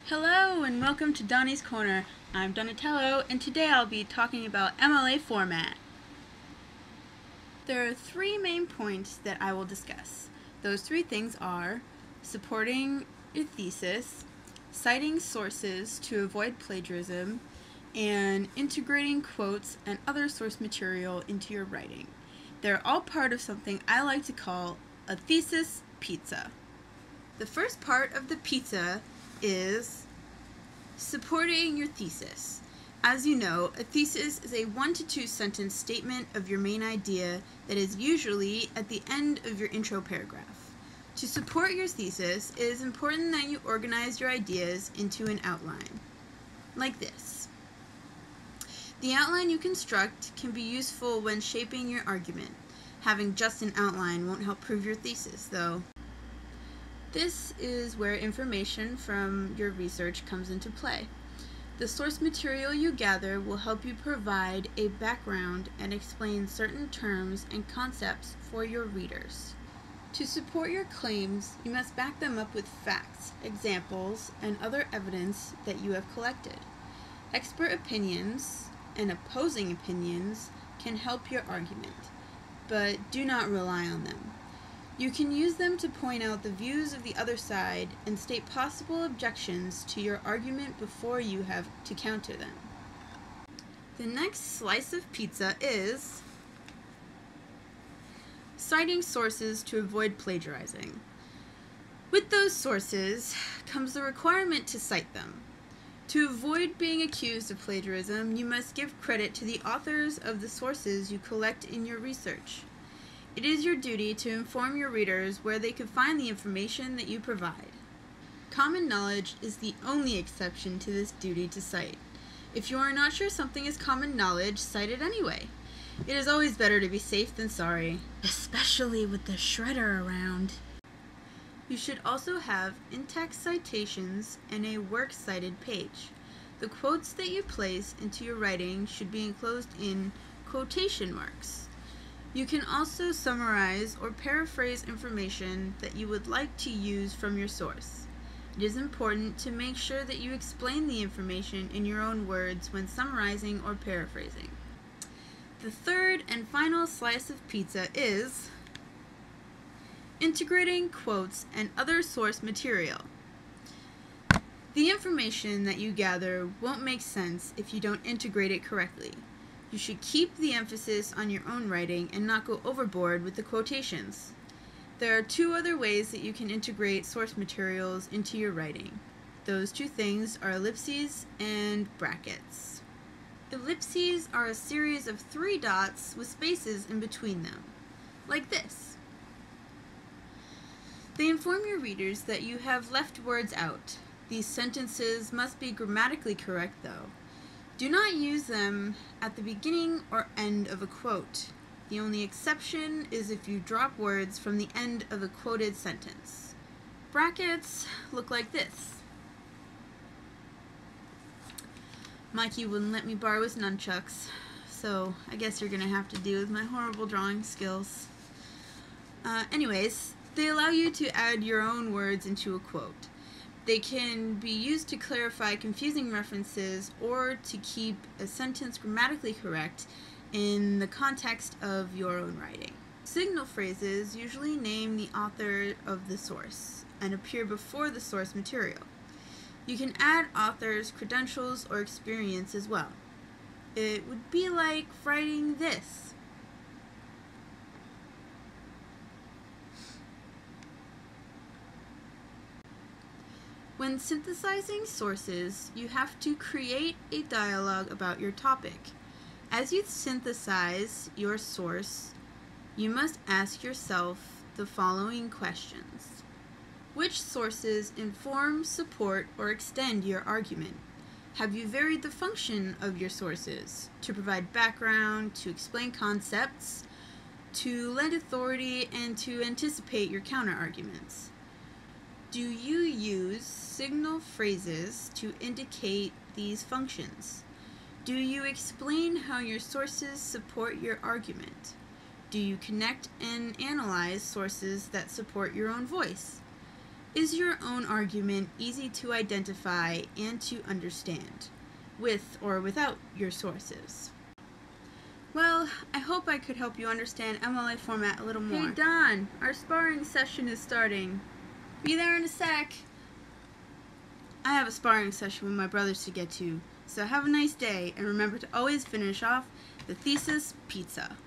Hello and welcome to Donnie's Corner. I'm Donatello and today I'll be talking about MLA format. There are three main points that I will discuss. Those three things are supporting your thesis, citing sources to avoid plagiarism, and integrating quotes and other source material into your writing. They're all part of something I like to call a thesis pizza. The first part of the pizza is supporting your thesis. As you know, a thesis is a 1 to 2 sentence statement of your main idea that is usually at the end of your intro paragraph. To support your thesis, it is important that you organize your ideas into an outline, like this. The outline you construct can be useful when shaping your argument. Having just an outline won't help prove your thesis, though. This is where information from your research comes into play. The source material you gather will help you provide a background and explain certain terms and concepts for your readers. To support your claims, you must back them up with facts, examples, and other evidence that you have collected. Expert opinions and opposing opinions can help your argument, but do not rely on them. You can use them to point out the views of the other side and state possible objections to your argument before you have to counter them. The next slice of pizza is citing sources to avoid plagiarizing. With those sources comes the requirement to cite them. To avoid being accused of plagiarism, you must give credit to the authors of the sources you collect in your research. It is your duty to inform your readers where they can find the information that you provide. Common knowledge is the only exception to this duty to cite. If you are not sure something is common knowledge, cite it anyway. It is always better to be safe than sorry, especially with the shredder around. You should also have in-text citations and a works cited page. The quotes that you place into your writing should be enclosed in quotation marks. You can also summarize or paraphrase information that you would like to use from your source. It is important to make sure that you explain the information in your own words when summarizing or paraphrasing. The third and final slice of pizza is integrating quotes and other source material. The information that you gather won't make sense if you don't integrate it correctly. You should keep the emphasis on your own writing and not go overboard with the quotations. There are two other ways that you can integrate source materials into your writing. Those two things are ellipses and brackets. Ellipses are a series of 3 dots with spaces in between them, like this. They inform your readers that you have left words out. These sentences must be grammatically correct, though. Do not use them at the beginning or end of a quote. The only exception is if you drop words from the end of a quoted sentence. Brackets look like this. Mikey wouldn't let me borrow his nunchucks, so I guess you're gonna have to deal with my horrible drawing skills. Anyways, they allow you to add your own words into a quote. They can be used to clarify confusing references or to keep a sentence grammatically correct in the context of your own writing. Signal phrases usually name the author of the source and appear before the source material. You can add authors' credentials or experience as well. It would be like writing this. When synthesizing sources, you have to create a dialogue about your topic. As you synthesize your source, you must ask yourself the following questions. Which sources inform, support, or extend your argument? Have you varied the function of your sources to provide background, to explain concepts, to lend authority, and to anticipate your counter-arguments? Do you use signal phrases to indicate these functions? Do you explain how your sources support your argument? Do you connect and analyze sources that support your own voice? Is your own argument easy to identify and to understand, with or without your sources? Well, I hope I could help you understand MLA format a little more. Hey Don, our sparring session is starting. Be there in a sec. I have a sparring session with my brothers to get to, so have a nice day, and remember to always finish off the thesis pizza.